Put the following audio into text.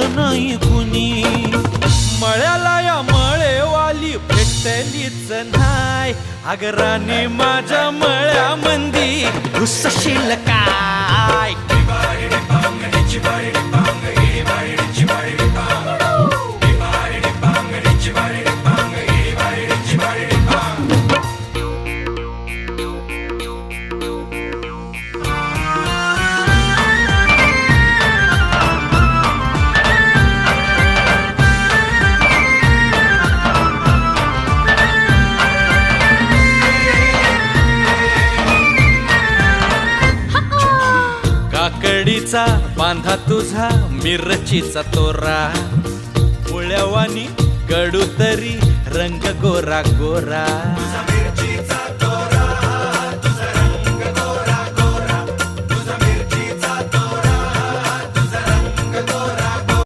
पाहिलं नाही कुणी. मळ्याला या मळेवाली भेटलीच नाय. अगं राणी माझ्या मळ्यामंदी घुसशील काय. काकडीचा बांधा तुझा मिरचीचा तोरा. पोळ्यावानी कडू तरी रंग गोरा गोरा.